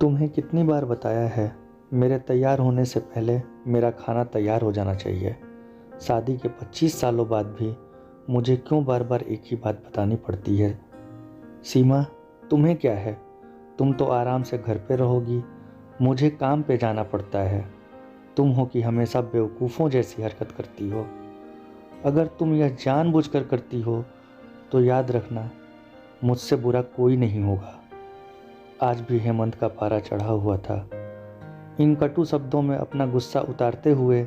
तुम्हें कितनी बार बताया है, मेरे तैयार होने से पहले मेरा खाना तैयार हो जाना चाहिए। शादी के 25 सालों बाद भी मुझे क्यों बार बार एक ही बात बतानी पड़ती है। सीमा, तुम्हें क्या है, तुम तो आराम से घर पे रहोगी, मुझे काम पे जाना पड़ता है। तुम हो कि हमेशा बेवकूफ़ों जैसी हरकत करती हो। अगर तुम यह जानबूझकर करती हो तो याद रखना, मुझसे बुरा कोई नहीं होगा। आज भी हेमंत का पारा चढ़ा हुआ था। इन कटु शब्दों में अपना गुस्सा उतारते हुए,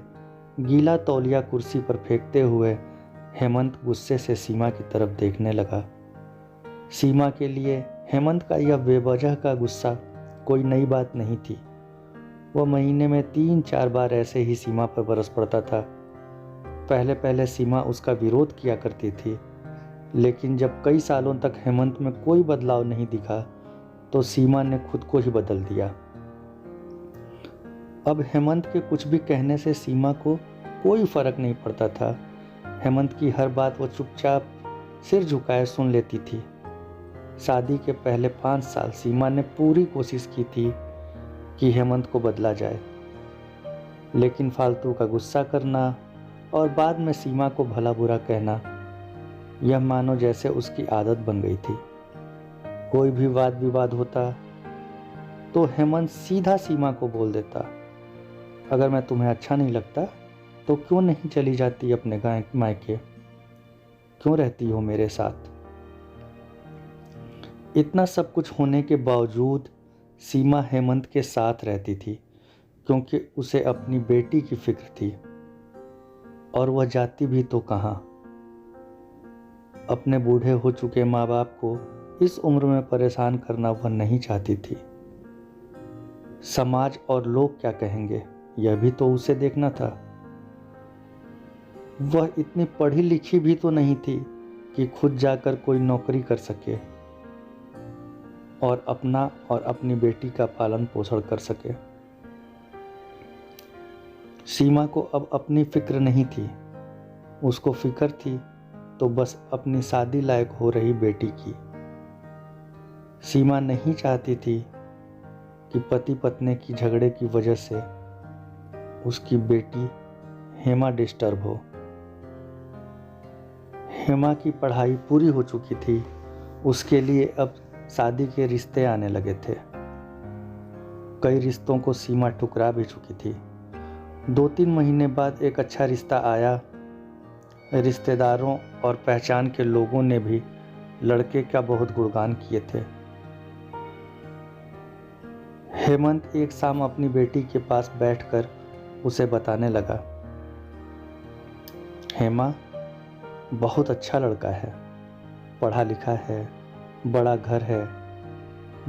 गीला तौलिया कुर्सी पर फेंकते हुए हेमंत गुस्से से सीमा की तरफ देखने लगा। सीमा के लिए हेमंत का यह बेवजह का गुस्सा कोई नई बात नहीं थी। वह महीने में 3-4 बार ऐसे ही सीमा पर बरस पड़ता था। पहले पहले सीमा उसका विरोध किया करती थी, लेकिन जब कई सालों तक हेमंत में कोई बदलाव नहीं दिखा तो सीमा ने खुद को ही बदल दिया। अब हेमंत के कुछ भी कहने से सीमा को कोई फर्क नहीं पड़ता था। हेमंत की हर बात वो चुपचाप सिर झुकाए सुन लेती थी। शादी के पहले 5 साल सीमा ने पूरी कोशिश की थी कि हेमंत को बदला जाए, लेकिन फालतू का गुस्सा करना और बाद में सीमा को भला बुरा कहना, यह मानो जैसे उसकी आदत बन गई थी। कोई भी वाद विवाद होता तो हेमंत सीधा सीमा को बोल देता, अगर मैं तुम्हें अच्छा नहीं लगता तो क्यों नहीं चली जाती अपने गाँव मायके, क्यों रहती हो मेरे साथ। इतना सब कुछ होने के बावजूद सीमा हेमंत के साथ रहती थी, क्योंकि उसे अपनी बेटी की फिक्र थी। और वह जाती भी तो कहाँ। अपने बूढ़े हो चुके माँ बाप को इस उम्र में परेशान करना वह नहीं चाहती थी। समाज और लोग क्या कहेंगे, यह भी तो उसे देखना था। वह इतनी पढ़ी लिखी भी तो नहीं थी कि खुद जाकर कोई नौकरी कर सके और अपना और अपनी बेटी का पालन पोषण कर सके। सीमा को अब अपनी फिक्र नहीं थी, उसको फिक्र थी तो बस अपनी शादी लायक हो रही बेटी की। सीमा नहीं चाहती थी कि पति पत्नी की झगड़े की वजह से उसकी बेटी हेमा डिस्टर्ब हो। हेमा की पढ़ाई पूरी हो चुकी थी, उसके लिए अब शादी के रिश्ते आने लगे थे। कई रिश्तों को सीमा ठुकरा भी चुकी थी। 2-3 महीने बाद एक अच्छा रिश्ता आया। रिश्तेदारों और पहचान के लोगों ने भी लड़के का बहुत गुणगान किए थे। हेमंत एक शाम अपनी बेटी के पास बैठकर उसे बताने लगा, हेमा, बहुत अच्छा लड़का है, पढ़ा लिखा है, बड़ा घर है,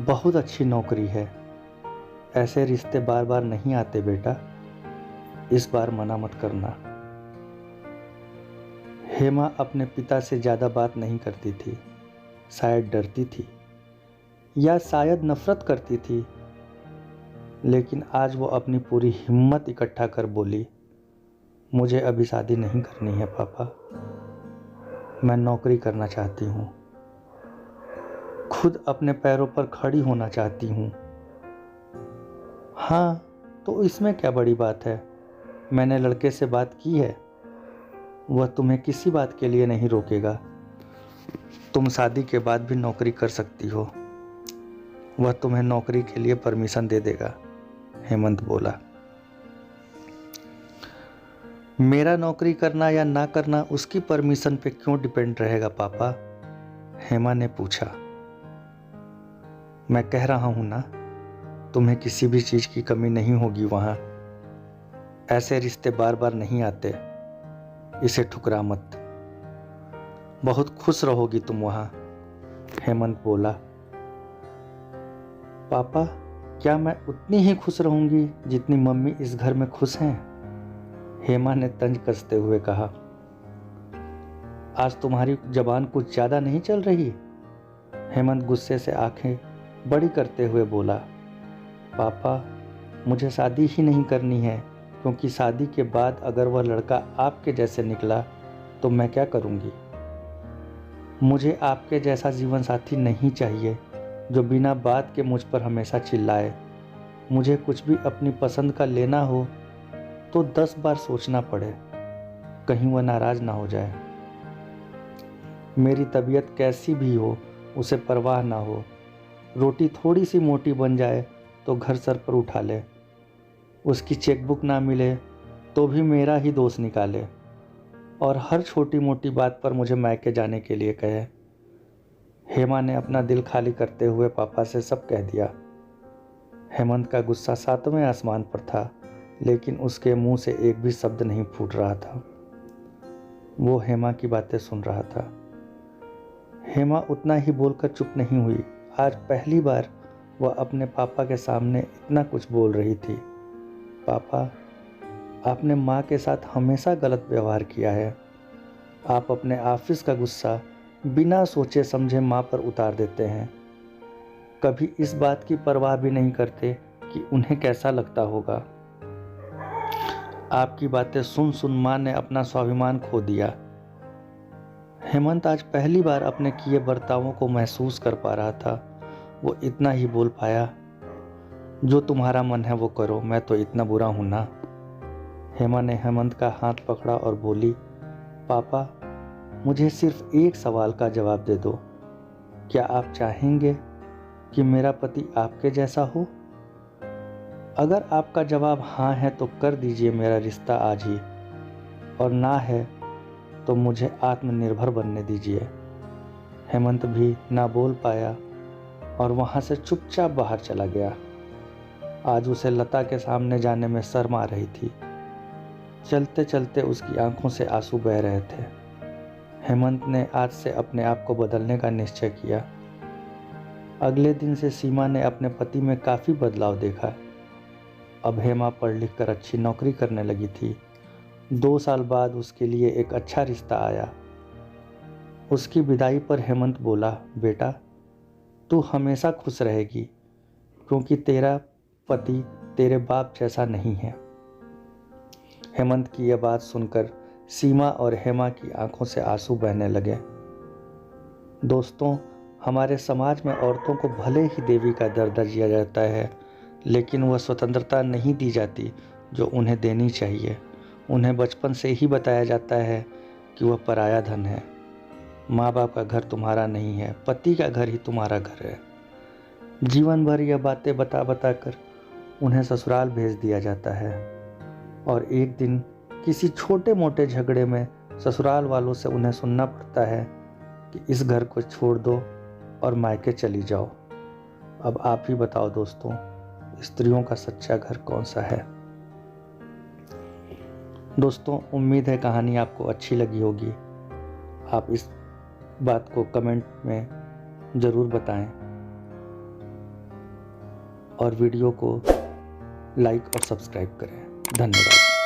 बहुत अच्छी नौकरी है। ऐसे रिश्ते बार बार नहीं आते बेटा, इस बार मना मत करना। हेमा अपने पिता से ज़्यादा बात नहीं करती थी, शायद डरती थी या शायद नफरत करती थी, लेकिन आज वो अपनी पूरी हिम्मत इकट्ठा कर बोली, मुझे अभी शादी नहीं करनी है पापा, मैं नौकरी करना चाहती हूँ, खुद अपने पैरों पर खड़ी होना चाहती हूँ। हाँ, तो इसमें क्या बड़ी बात है, मैंने लड़के से बात की है, वह तुम्हें किसी बात के लिए नहीं रोकेगा। तुम शादी के बाद भी नौकरी कर सकती हो, वह तुम्हें नौकरी के लिए परमिशन दे देगा, हेमंत बोला। मेरा नौकरी करना या ना करना उसकी परमिशन पे क्यों डिपेंड रहेगा पापा, हेमा ने पूछा। मैं कह रहा हूं ना, तुम्हें किसी भी चीज की कमी नहीं होगी वहां। ऐसे रिश्ते बार बार नहीं आते, इसे ठुकरा मत, बहुत खुश रहोगी तुम वहां, हेमंत बोला। पापा, क्या मैं उतनी ही खुश रहूंगी जितनी मम्मी इस घर में खुश हैं, हेमा ने तंज कसते हुए कहा। आज तुम्हारी जबान कुछ ज्यादा नहीं चल रही, हेमंत गुस्से से आंखें बड़ी करते हुए बोला। पापा, मुझे शादी ही नहीं करनी है, क्योंकि शादी के बाद अगर वह लड़का आपके जैसे निकला तो मैं क्या करूंगी। मुझे आपके जैसा जीवन साथी नहीं चाहिए जो बिना बात के मुझ पर हमेशा चिल्लाए मुझे कुछ भी अपनी पसंद का लेना हो तो 10 बार सोचना पड़े, कहीं वह नाराज़ ना हो जाए। मेरी तबीयत कैसी भी हो उसे परवाह ना हो, रोटी थोड़ी सी मोटी बन जाए तो घर सर पर उठा ले, उसकी चेकबुक ना मिले तो भी मेरा ही दोष निकाले और हर छोटी मोटी बात पर मुझे मायके जाने के लिए कहे। हेमा ने अपना दिल खाली करते हुए पापा से सब कह दिया। हेमंत का गुस्सा 7वें आसमान पर था, लेकिन उसके मुंह से एक भी शब्द नहीं फूट रहा था। वो हेमा की बातें सुन रहा था। हेमा उतना ही बोलकर चुप नहीं हुई। आज पहली बार वह अपने पापा के सामने इतना कुछ बोल रही थी। पापा, आपने माँ के साथ हमेशा गलत व्यवहार किया है। आप अपने ऑफिस का गुस्सा बिना सोचे समझे माँ पर उतार देते हैं। कभी इस बात की परवाह भी नहीं करते कि उन्हें कैसा लगता होगा। आपकी बातें सुन सुन माँ ने अपना स्वाभिमान खो दिया। हेमंत आज पहली बार अपने किए बर्तावों को महसूस कर पा रहा था। वो इतना ही बोल पाया, जो तुम्हारा मन है वो करो, मैं तो इतना बुरा हूं ना। हेमा ने हेमंत का हाथ पकड़ा और बोली, पापा, मुझे सिर्फ एक सवाल का जवाब दे दो। क्या आप चाहेंगे कि मेरा पति आपके जैसा हो? अगर आपका जवाब हाँ है तो कर दीजिए मेरा रिश्ता आज ही, और ना है तो मुझे आत्मनिर्भर बनने दीजिए। हेमंत भी ना बोल पाया और वहाँ से चुपचाप बाहर चला गया। आज उसे लता के सामने जाने में शर्म आ रही थी। चलते चलते उसकी आंखों से आंसू बह रहे थे। हेमंत ने आज से अपने आप को बदलने का निश्चय किया। अगले दिन से सीमा ने अपने पति में काफ़ी बदलाव देखा। अब हेमा पढ़ लिख कर अच्छी नौकरी करने लगी थी। 2 साल बाद उसके लिए एक अच्छा रिश्ता आया। उसकी विदाई पर हेमंत बोला, बेटा, तू हमेशा खुश रहेगी, क्योंकि तेरा पति तेरे बाप जैसा नहीं है। हेमंत की यह बात सुनकर सीमा और हेमा की आंखों से आंसू बहने लगे। दोस्तों, हमारे समाज में औरतों को भले ही देवी का दर्जा दिया जाता है, लेकिन वह स्वतंत्रता नहीं दी जाती जो उन्हें देनी चाहिए। उन्हें बचपन से ही बताया जाता है कि वह पराया धन है। माँ बाप का घर तुम्हारा नहीं है, पति का घर ही तुम्हारा घर है। जीवन भर यह बातें बता बता कर उन्हें ससुराल भेज दिया जाता है, और एक दिन किसी छोटे मोटे झगड़े में ससुराल वालों से उन्हें सुनना पड़ता है कि इस घर को छोड़ दो और मायके चली जाओ। अब आप ही बताओ दोस्तों, स्त्रियों का सच्चा घर कौन सा है? दोस्तों, उम्मीद है कहानी आपको अच्छी लगी होगी। आप इस बात को कमेंट में ज़रूर बताएं और वीडियो को लाइक और सब्सक्राइब करें। धन्यवाद।